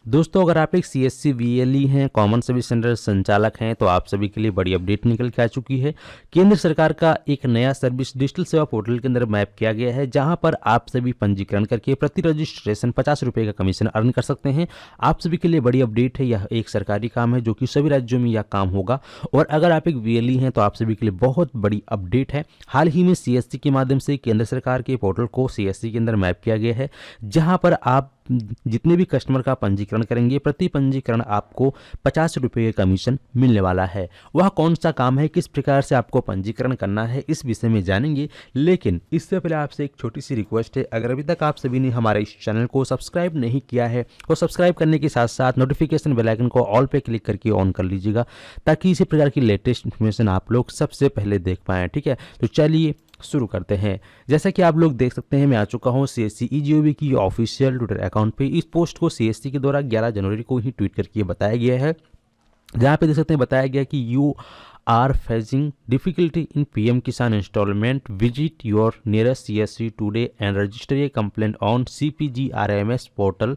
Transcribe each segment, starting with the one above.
दोस्तों, अगर आप एक सीएससी वीएलई हैं, कॉमन सर्विस सेंटर संचालक हैं, तो आप सभी के लिए बड़ी अपडेट निकल के आ चुकी है। केंद्र सरकार का एक नया सर्विस डिजिटल सेवा पोर्टल के अंदर मैप किया गया है, जहां पर आप सभी पंजीकरण करके प्रति रजिस्ट्रेशन 50 रुपये का कमीशन अर्न कर सकते हैं। आप सभी के लिए बड़ी अपडेट है। यह एक सरकारी काम है जो कि सभी राज्यों में यह काम होगा। और अगर आप एक वीएलई हैं तो आप सभी के लिए बहुत बड़ी अपडेट है। हाल ही में सीएससी के माध्यम से केंद्र सरकार के पोर्टल को सीएससी के अंदर मैप किया गया है, जहां पर आप जितने भी कस्टमर का पंजीकरण करेंगे, प्रति पंजीकरण आपको 50 रुपये का कमीशन मिलने वाला है। वह कौन सा काम है, किस प्रकार से आपको पंजीकरण करना है, इस विषय में जानेंगे। लेकिन इससे पहले आपसे एक छोटी सी रिक्वेस्ट है, अगर अभी तक आप सभी ने हमारे इस चैनल को सब्सक्राइब नहीं किया है तो सब्सक्राइब करने के साथ साथ नोटिफिकेशन बेल आइकन को ऑल पे क्लिक करके ऑन कर लीजिएगा, ताकि इसी प्रकार की लेटेस्ट इन्फॉर्मेशन आप लोग सबसे पहले देख पाएँ। ठीक है, तो चलिए शुरू करते हैं। जैसा कि आप लोग देख सकते हैं, मैं आ चुका हूं सीएससी ईजीओवी की ऑफिशियल ट्विटर अकाउंट पे। इस पोस्ट को सीएससी के द्वारा 11 जनवरी को ही ट्वीट करके बताया गया है, जहां पे देख सकते हैं बताया गया कि you are facing difficulty in PM Kisan instalment, visit your nearest CSC today and register a complaint on CPGRMS portal,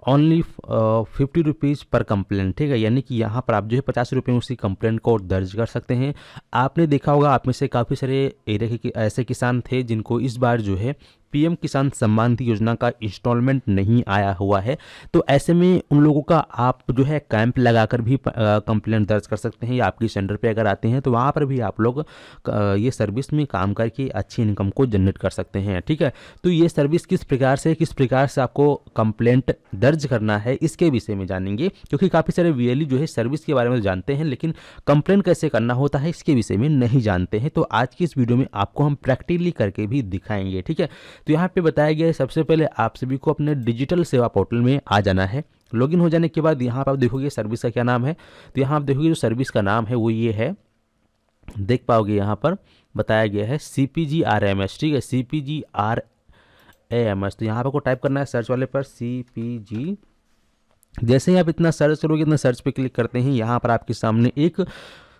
only 50 rupees पर कंप्लेंट। ठीक है, यानी कि यहाँ पर आप जो है 50 रुपये में उसकी कंप्लेंट को दर्ज कर सकते हैं। आपने देखा होगा, आप में से काफ़ी सारे एरिया के ऐसे किसान थे जिनको इस बार जो है पीएम किसान सम्मान निधि योजना का इंस्टॉलमेंट नहीं आया हुआ है। तो ऐसे में उन लोगों का आप जो है कैंप लगाकर भी कंप्लेंट दर्ज कर सकते हैं, या आपकी सेंटर पे अगर आते हैं तो वहाँ पर भी आप लोग ये सर्विस में काम करके अच्छी इनकम को जनरेट कर सकते हैं। ठीक है, तो ये सर्विस किस प्रकार से आपको कंप्लेंट दर्ज करना है, इसके विषय में जानेंगे। क्योंकि काफ़ी सारे वीएलई जो है सर्विस के बारे में जानते हैं, लेकिन कंप्लेंट कैसे करना होता है इसके विषय में नहीं जानते हैं। तो आज की इस वीडियो में आपको हम प्रैक्टिकली करके भी दिखाएंगे। ठीक है, तो यहाँ पे बताया गया है, सबसे पहले आप सभी को अपने डिजिटल सेवा पोर्टल में आ जाना है। लॉगिन हो जाने के बाद यहाँ पर आप देखोगे सर्विस का क्या नाम है, तो यहाँ आप देखोगे जो सर्विस का नाम है वो ये है, देख पाओगे यहाँ पर बताया गया है CPGRMS। ठीक है, CPGRAMS। तो यहाँ पर को टाइप करना है सर्च वाले पर CPG। जैसे ही आप इतना सर्च करोगे, इतना सर्च पे क्लिक करते हैं, यहाँ पर आपके सामने एक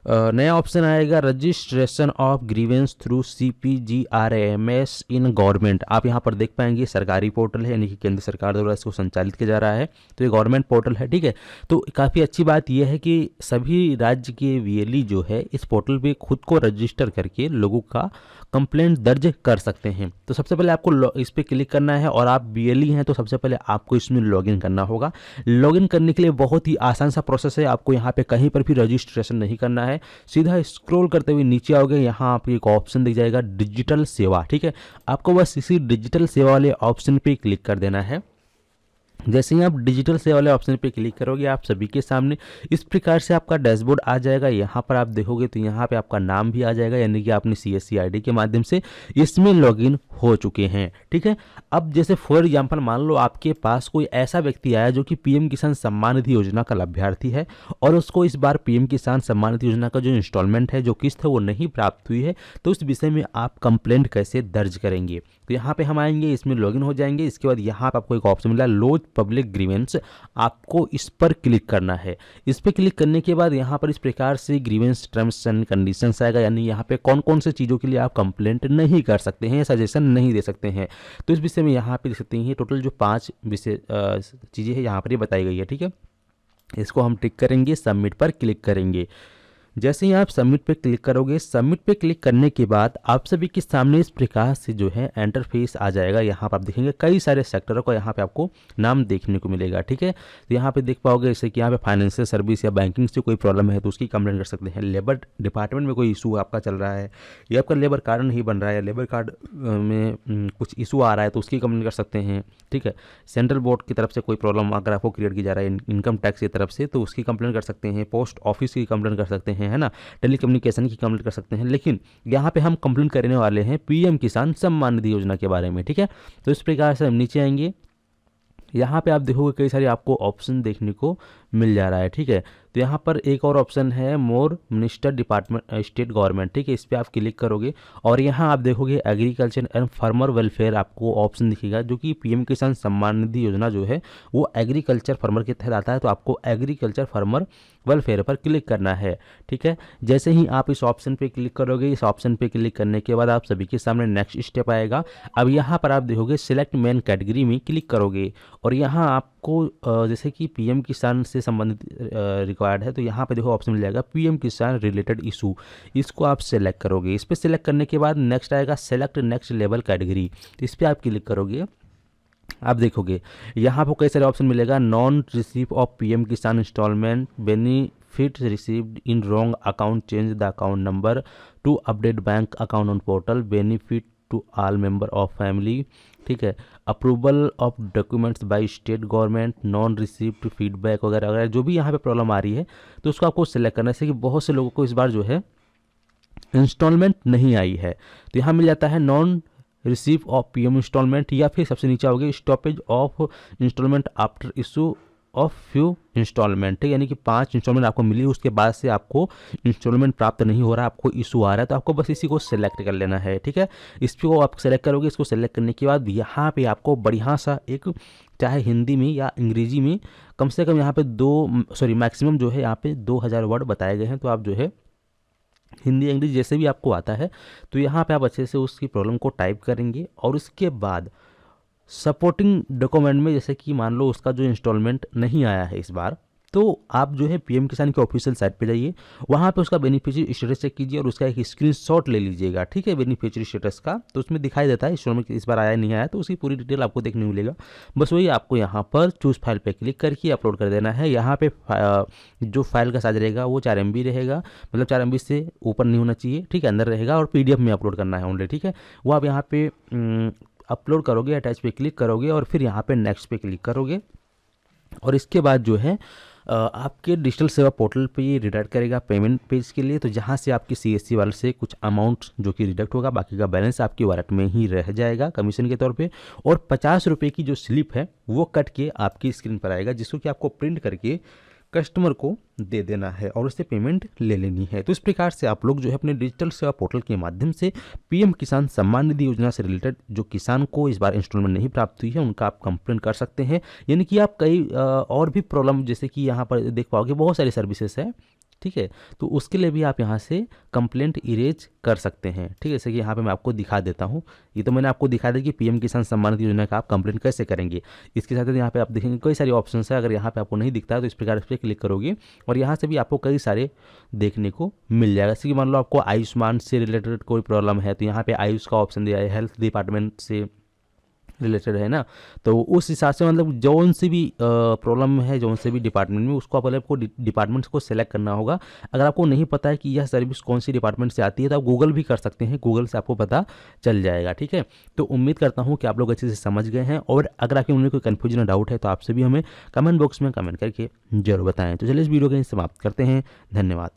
नया ऑप्शन आएगा, registration of grievance through CPGRMS in government. आप यहाँ पर देख पाएंगे सरकारी पोर्टल है, यानी कि केंद्र सरकार द्वारा इसको संचालित किया जा रहा है, तो ये गवर्नमेंट पोर्टल है। ठीक है, तो काफ़ी अच्छी बात यह है कि सभी राज्य के वीएलई जो है इस पोर्टल पे खुद को रजिस्टर करके लोगों का कंप्लेंट दर्ज कर सकते हैं। तो सबसे पहले आपको इस पर क्लिक करना है, और आप वीएलई हैं तो सबसे पहले आपको इसमें लॉगिन करना होगा। लॉगिन करने के लिए बहुत ही आसान सा प्रोसेस है, आपको यहाँ पे कहीं पर भी रजिस्ट्रेशन नहीं करना है। सीधा स्क्रॉल करते हुए नीचे आओगे, यहाँ आपको एक ऑप्शन दिख जाएगा डिजिटल सेवा। ठीक है, आपको बस इसी डिजिटल सेवा वाले ऑप्शन पे क्लिक कर देना है। जैसे ही आप डिजिटल सेवा वाले ऑप्शन पे क्लिक करोगे, आप सभी के सामने इस प्रकार से आपका डैशबोर्ड आ जाएगा। यहाँ पर आप देखोगे तो यहाँ पे आपका नाम भी आ जाएगा, यानी कि आपने CSC ID के माध्यम से इसमें लॉगिन हो चुके हैं। ठीक है, अब जैसे फॉर एग्जांपल मान लो आपके पास कोई ऐसा व्यक्ति आया जो कि पीएम किसान सम्मान निधि योजना का लाभार्थी है, और उसको इस बार पीएम किसान सम्मान निधि योजना का जो इंस्टॉलमेंट है, जो किस्त है, वो नहीं प्राप्त हुई है। तो इस विषय में आप कंप्लेंट कैसे दर्ज करेंगे, तो यहाँ पे हम आएंगे, इसमें लॉगिन हो जाएंगे। इसके बाद यहाँ पे आपको एक ऑप्शन मिला लॉज पब्लिक ग्रीवेंस, आपको इस पर क्लिक करना है। इस पर क्लिक करने के बाद यहाँ पर इस प्रकार से ग्रीवेंस टर्म्स एंड कंडीशंस आएगा, यानी यहाँ पे कौन कौन से चीज़ों के लिए आप कंप्लेंट नहीं कर सकते हैं, सजेशन नहीं दे सकते हैं। तो इस विषय में यहाँ पे देख सकते हैं टोटल जो 5 विषय चीज़ें हैं यहाँ पर ये बताई गई है। ठीक है, इसको हम टिक करेंगे, सबमिट पर क्लिक करेंगे। जैसे ही आप सबमिट पे क्लिक करोगे, सबमिट पे क्लिक करने के बाद आप सभी के सामने इस प्रकार से जो है इंटरफेस आ जाएगा। यहाँ पर आप देखेंगे कई सारे सेक्टरों का यहाँ पे आपको नाम देखने को मिलेगा। ठीक है, तो यहाँ पे देख पाओगे जैसे कि यहाँ पे फाइनेंशियल सर्विस या बैंकिंग से कोई प्रॉब्लम है तो उसकी कंप्लेंट कर सकते हैं। लेबर डिपार्टमेंट में कोई इशू आपका चल रहा है, या आपका लेबर कार्ड नहीं बन रहा है, लेबर कार्ड में कुछ इशू आ रहा है तो उसकी कंप्लेंट कर सकते हैं। ठीक है, सेंट्रल बोर्ड की तरफ से कोई प्रॉब्लम अगर आपको क्रिएट की जा रहा है इनकम टैक्स की तरफ से, तो उसकी कंप्लेंट कर सकते हैं। पोस्ट ऑफिस की कंप्लेंट कर सकते हैं, है ना, टेलीकम्युनिकेशन की कंप्लेंट कर सकते हैं। लेकिन यहाँ पे हम कंप्लेंट करने वाले हैं पीएम किसान सम्मान निधि योजना के बारे में। ठीक है, तो इस प्रकार से हम नीचे आएंगे, यहाँ पे आप देखोगे कई सारे आपको ऑप्शन देखने को मिल जा रहा है। ठीक है, तो यहाँ पर एक और ऑप्शन है मोर मिनिस्टर डिपार्टमेंट स्टेट गवर्नमेंट, ठीक है, इस पर आप क्लिक करोगे और यहाँ आप देखोगे एग्रीकल्चर एंड फार्मर वेलफेयर आपको ऑप्शन दिखेगा, जो कि पीएम किसान सम्मान निधि योजना जो है वो एग्रीकल्चर फार्मर के तहत आता है। तो आपको एग्रीकल्चर फार्मर वेलफेयर पर क्लिक करना है, ठीक है। जैसे ही आप इस ऑप्शन पे क्लिक करोगे, इस ऑप्शन पे क्लिक करने के बाद आप सभी के सामने नेक्स्ट स्टेप आएगा। अब यहाँ पर आप देखोगे सिलेक्ट मेन कैटेगरी में क्लिक करोगे और यहाँ आपको जैसे कि पीएम किसान से संबंधित रिक्वायर्ड है, तो यहाँ पे देखो ऑप्शन मिल जाएगा पीएम किसान रिलेटेड इशू, इसको आप सेलेक्ट करोगे। इस पर सेलेक्ट करने के बाद नेक्स्ट आएगा सेलेक्ट नेक्स्ट लेवल कैटेगरी, तो इस पर आप क्लिक करोगे। आप देखोगे यहाँ पर कई सारे ऑप्शन मिलेगा, non receive of PM Kisan installment, benefit received in wrong account, change the account number to update bank account on portal, benefit to all member of family, ठीक है, approval of documents by state government, non received feedback वगैरह वगैरह, जो भी यहाँ पे problem आ रही है तो उसको आपको सेलेक्ट करना है। जैसे कि बहुत से लोगों को इस बार जो है इंस्टॉलमेंट नहीं आई है, तो यहाँ मिल जाता है non receive of PM installment, या फिर सबसे नीचे आओगे stoppage of installment after issue of few installment, ठीक है, यानी कि 5 इंस्टॉलमेंट आपको मिली, उसके बाद से आपको इंस्टॉलमेंट प्राप्त नहीं हो रहा, आपको इशू आ रहा है, तो आपको बस इसी को सेलेक्ट कर लेना है, ठीक है। इसको आप सेलेक्ट करोगे, इसको सेलेक्ट करने के बाद यहाँ पे आपको बढ़िया सा एक, चाहे हिंदी में या अंग्रेजी में, कम से कम यहाँ पे मैक्सिमम जो है यहाँ पे 2000 वर्ड बताए गए हैं, तो आप जो है हिंदी इंग्लिश जैसे भी आपको आता है तो यहाँ पे आप अच्छे से उसकी प्रॉब्लम को टाइप करेंगे और उसके बाद सपोर्टिंग डॉक्यूमेंट में, जैसे कि मान लो उसका जो इंस्टॉलमेंट नहीं आया है इस बार, तो आप जो है पीएम किसान के ऑफिशियल साइट पे जाइए, वहाँ पे उसका बेनिफिशियरी स्टेटस चेक कीजिए और उसका एक स्क्रीनशॉट ले लीजिएगा, ठीक है, बेनिफिशियरी स्टेटस का, तो उसमें दिखाई देता है इंस्टॉलमेंट इस बार आया नहीं आया, तो उसकी पूरी डिटेल आपको देखने मिलेगा। बस वही आपको यहाँ पर चूज फाइल पे क्लिक करके अपलोड कर देना है। यहाँ पे जो फाइल का साइज रहेगा वो 4 MB रहेगा, मतलब 4 MB से ऊपर नहीं होना चाहिए, ठीक है, अंदर रहेगा, और PDF में अपलोड करना है ओनली, ठीक है। वो आप यहाँ पे अपलोड करोगे, अटैच पे क्लिक करोगे और फिर यहाँ पे नेक्स्ट पे क्लिक करोगे और इसके बाद जो है आपके डिजिटल सेवा पोर्टल पे ये रिडायरेक्ट करेगा पेमेंट पेज के लिए, तो जहाँ से आपकी CSC वाले से कुछ अमाउंट जो कि रिडक्ट होगा, बाकी का बैलेंस आपकी वॉलेट में ही रह जाएगा कमीशन के तौर पे, और 50 रुपये की जो स्लिप है वो कट के आपकी स्क्रीन पर आएगा, जिसको कि आपको प्रिंट करके कस्टमर को दे देना है और उससे पेमेंट ले लेनी है। तो इस प्रकार से आप लोग जो है अपने डिजिटल सेवा पोर्टल के माध्यम से पीएम किसान सम्मान निधि योजना से रिलेटेड जो किसान को इस बार इंस्टॉलमेंट नहीं प्राप्त हुई है उनका आप कंप्लेन कर सकते हैं। यानी कि आप कई और भी प्रॉब्लम, जैसे कि यहाँ पर देख पाओगे बहुत सारी सर्विसेज है, ठीक है, तो उसके लिए भी आप यहाँ से कंप्लेंट इरेज कर सकते हैं, ठीक है। जैसे कि यहाँ पे मैं आपको दिखा देता हूँ, ये तो मैंने आपको दिखा दिया कि पीएम किसान सम्मान निधि योजना का आप कंप्लेंट कैसे करेंगे। इसके साथ यहाँ पे आप देखेंगे कई सारे ऑप्शन है, अगर यहाँ पे आपको नहीं दिखता है तो इस प्रकार से क्लिक करोगे और यहाँ से भी आपको कई सारे देखने को मिल जाएगा। जैसे कि मान लो आपको आयुष्मान से रिलेटेड कोई प्रॉब्लम है तो यहाँ पे आयुष का ऑप्शन दिया है, हेल्थ डिपार्टमेंट से रिलेटेड है ना, तो उस हिसाब से मतलब जौन से भी प्रॉब्लम है जौन से भी डिपार्टमेंट में, उसको पहले आपको डिपार्टमेंट्स को सेलेक्ट करना होगा। अगर आपको नहीं पता है कि यह सर्विस कौन सी डिपार्टमेंट से आती है तो आप गूगल भी कर सकते हैं, गूगल से आपको पता चल जाएगा, ठीक है। तो उम्मीद करता हूँ कि आप लोग अच्छे से समझ गए हैं, और अगर आपके मन में कोई कन्फ्यूजन डाउट है तो आपसे भी हमें कमेंट बॉक्स में कमेंट करके जरूर बताएं। तो चलिए इस वीडियो को समाप्त करते हैं, धन्यवाद।